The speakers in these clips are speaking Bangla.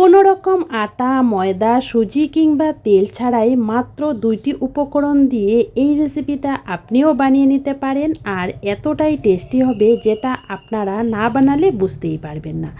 কোনো রকম আটা, ময়দা, সুজি কিংবা তেল ছাড়াই মাত্র 2টি উপকরণ দিয়ে এই রেসিপিটা আপনিও বানিয়ে নিতে পারেন আর এতটাই টেস্টি হবে যেটা আপনারা না বানালে বুঝতেই পারবেন না।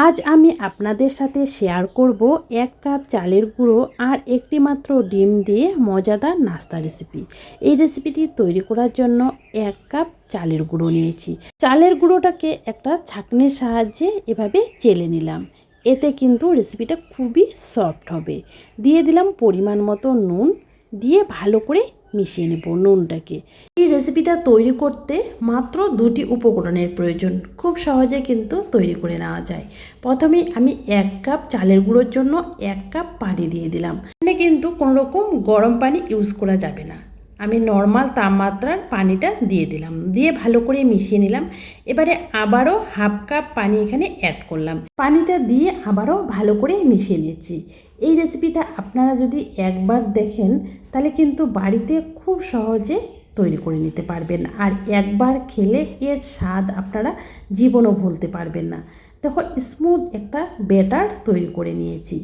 আজ আমি আপনাদের সাথে শেয়ার করব 1 কাপ চালের গুঁড়ো আর একটি মাত্র ডিম দিয়ে মজাদার নাস্তা রেসিপি। এই রেসিপিটি তৈরি করার জন্য 1 কাপ চালের গুঁড়ো নিয়েছি। চালের গুঁড়োটাকে একটা ছাঁকনির সাহায্যে এভাবে চেলে নিলাম। এতে কিন্তু রেসিপিটা খুবই সফট হবে। দিয়ে দিলাম পরিমাণ মতো নুন, দিয়ে ভালো করে মিশিয়ে নেব নুনটাকে। এই রেসিপিটা তৈরি করতে মাত্র 2টি উপকরণের প্রয়োজন, খুব সহজে কিন্তু তৈরি করে নেওয়া যায়। প্রথমেই আমি 1 কাপ চালের গুঁড়োর জন্য 1 কাপ পানি দিয়ে দিলাম। এখানে কিন্তু কোনো রকম গরম পানি ইউজ করা যাবে না। আমি নর্মাল তাপমাত্রার পানিটা দিয়ে দিলাম, দিয়ে ভালো করে মিশিয়ে নিলাম। এবারে আবারও 1/2 কাপ পানি এখানে অ্যাড করলাম। পানিটা দিয়ে আবারও ভালো করে মিশিয়ে নিচ্ছি। এই রেসিপিটা আপনারা যদি একবার দেখেন তাহলে কিন্তু বাড়িতে খুব সহজে তৈরি করে নিতে পারবেন, আর একবার খেলে এর স্বাদ আপনারা জীবনও ভুলতে পারবেন না। দেখো, স্মুথ একটা ব্যাটার তৈরি করে নিয়েছি।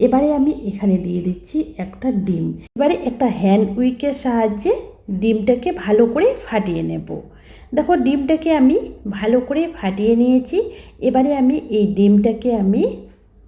এবারে আমি এখানে দিয়ে দিচ্ছি একটা ডিম। এবারে একটা হ্যান্ড উইকের সাহায্যে ডিমটাকে ভালো করে ফাটিয়ে নেব। দেখো, ডিমটাকে আমি ভালো করে ফাটিয়ে নিয়েছি। এবারে আমি এই ডিমটাকে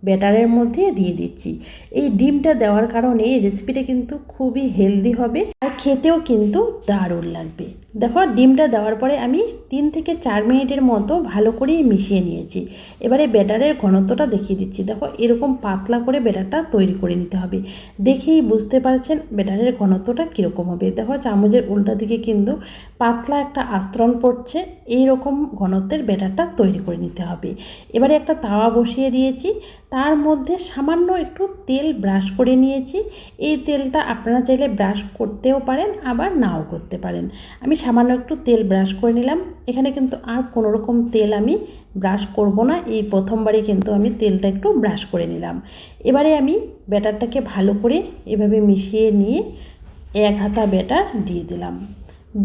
ব্যাটারের মধ্যে দিয়ে দিচ্ছি। এই ডিমটা দেওয়ার কারণে রেসিপিটা কিন্তু খুবই হেলদি হবে আর খেতেও কিন্তু দারুণ লাগবে। দেখো, ডিমটা দেওয়ার পরে আমি 3 থেকে 4 মিনিটের মতো ভালো করে মিশিয়ে নিয়েছি। এবারে ব্যাটারের ঘনত্বটা দেখিয়ে দিচ্ছি। দেখো, এরকম পাতলা করে ব্যাটারটা তৈরি করে নিতে হবে। দেখেই বুঝতে পারছেন ব্যাটারের ঘনত্বটা কীরকম হবে। দেখো, চামচের উল্টা দিকে কিন্তু পাতলা একটা আস্তরণ পড়ছে। এই রকম ঘনত্বের ব্যাটারটা তৈরি করে নিতে হবে। এবারে একটা তাওয়া বসিয়ে দিয়েছি, তার মধ্যে সামান্য একটু তেল ব্রাশ করে নিয়েছি। এই তেলটা আপনারা চাইলে ব্রাশ করতেও পারেন, আবার নাও করতে পারেন। আমি সামান্য একটু তেল ব্রাশ করে নিলাম। এখানে কিন্তু আর কোনো রকম তেল আমি ব্রাশ করব না। এই প্রথমবারই কিন্তু আমি তেলটা একটু ব্রাশ করে নিলাম। এবারে আমি ব্যাটারটাকে ভালো করে এভাবে মিশিয়ে নিয়ে 1 হাতা ব্যাটার দিয়ে দিলাম।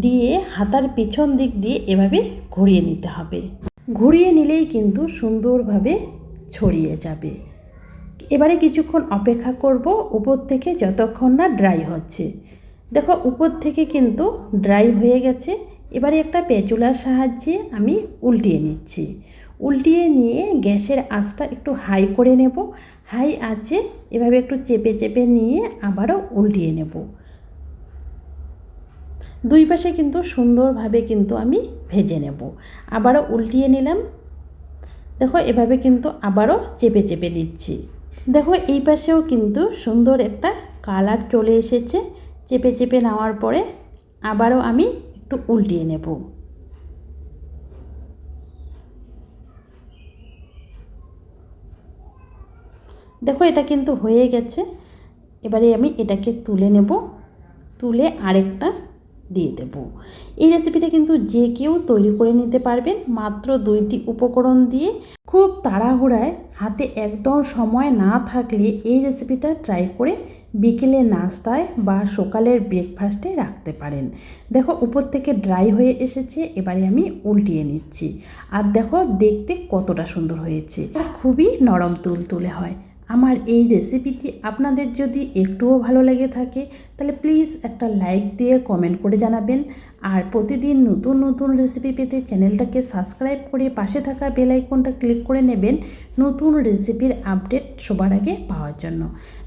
দিয়ে হাতার পিছন দিক দিয়ে এভাবে ঘুরিয়ে নিতে হবে। ঘুরিয়ে নিলেই কিন্তু সুন্দরভাবে ছড়িয়ে যাবে। এবারে কিছুক্ষণ অপেক্ষা করব উপর থেকে, যতক্ষণ না ড্রাই হচ্ছে। দেখো, উপর থেকে কিন্তু ড্রাই হয়ে গেছে। এবারে একটা স্প্যাচুলার সাহায্যে আমি উল্টিয়ে নিচ্ছি। উল্টিয়ে নিয়ে গ্যাসের আঁচটা একটু হাই করে নেব। হাই আঁচে এভাবে একটু চেপে চেপে নিয়ে আবারও উল্টিয়ে নেব। 2 পাশে কিন্তু সুন্দরভাবে কিন্তু আমি ভেজে নেব। আবারও উল্টিয়ে নিলাম। দেখো, এভাবে কিন্তু আবারও চেপে চেপে দিচ্ছি। দেখো, এই পাশেও কিন্তু সুন্দর একটা কালার চলে এসেছে। চেপে চেপে নেওয়ার পরে আবারও আমি একটু উল্টিয়ে নেব। দেখো, এটা কিন্তু হয়ে গেছে। এবারে আমি এটাকে তুলে নেব, তুলে আরেকটা দিয়ে দেব। এই রেসিপিটা কিন্তু যে কেউ তৈরি করে নিতে পারবেন মাত্র 2টি উপকরণ দিয়ে। খুব তাড়াহুড়ায় হাতে একদম সময় না থাকলে এই রেসিপিটা ট্রাই করে বিকেলে নাস্তায় বা সকালের ব্রেকফাস্টে রাখতে পারেন। দেখো, উপর থেকে ড্রাই হয়ে এসেছে। এবারে আমি উল্টিয়ে নিচ্ছি। আর দেখো, দেখতে কতটা সুন্দর হয়েছে। খুবই নরম তুলতুলে হয়। আমার এই রেসিপিটি আপনাদের যদি একটুও ভালো লেগে থাকে তাহলে প্লিজ একটা লাইক দিয়ে কমেন্ট করে জানাবেন। আর প্রতিদিন নতুন নতুন রেসিপি পেতে চ্যানেলটাকে সাবস্ক্রাইব করে পাশে থাকা বেল আইকনটা ক্লিক করে নেবেন নতুন রেসিপির আপডেট সবার আগে পাওয়ার জন্য।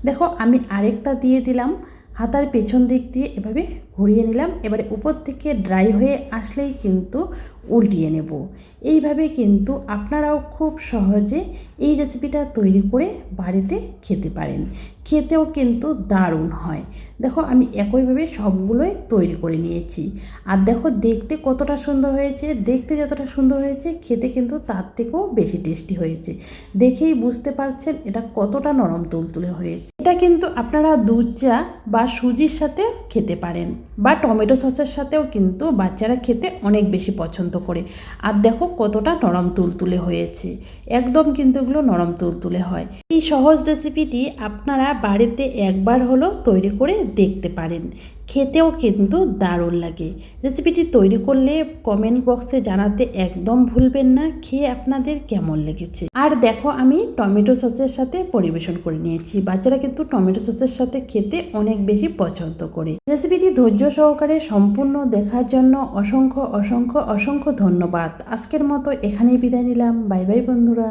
দেখো, আমি আরেকটা দিয়ে দিলাম। হাতার পেছন দিক দিয়ে এভাবে ঘুরিয়ে নিলাম। এবারে উপর থেকে ড্রাই হয়ে আসলেই কিন্তু উল্টিয়ে নেব। এইভাবে কিন্তু আপনারাও খুব সহজে এই রেসিপিটা তৈরি করে বাড়িতে খেতে পারেন। খেতেও কিন্তু দারুণ হয়। দেখো, আমি একইভাবে সবগুলোই তৈরি করে নিয়েছি। আর দেখো, দেখতে কতটা সুন্দর হয়েছে। দেখতে যতটা সুন্দর হয়েছে খেতে কিন্তু তার থেকেও বেশি টেস্টি হয়েছে। দেখেই বুঝতে পারছেন এটা কতটা নরম তুলতুলে হয়েছে। এটা কিন্তু আপনারা দুধ চা বা সুজির সাথে খেতে পারেন, বা টমেটো সসের সাথেও কিন্তু বাচ্চারা খেতে অনেক বেশি পছন্দ করে। আর দেখো কতটা নরম তুলতুলে হয়েছে। একদম কিন্তু এগুলো নরম তুলতুলে হয়। এই সহজ রেসিপিটি আপনারা বাড়িতে একবার হলেও তৈরি করে দেখতে পারেন। খেতেও কিন্তু দারুণ লাগে। রেসিপিটি তৈরি করলে কমেন্ট বক্সে জানাতে একদম ভুলবেন না খেয়ে আপনাদের কেমন লেগেছে। আর দেখো আমি টমেটো সসের সাথে পরিবেশন করে নিয়েছি। বাচ্চারা কিন্তু টমেটো সসের সাথে খেতে অনেক বেশি পছন্দ করে। রেসিপিটি ধৈর্য সহকারে সম্পূর্ণ দেখার জন্য অসংখ্য অসংখ্য অসংখ্য ধন্যবাদ। আজকের মতো এখানেই বিদায় নিলাম। বাই বাই বন্ধুরা।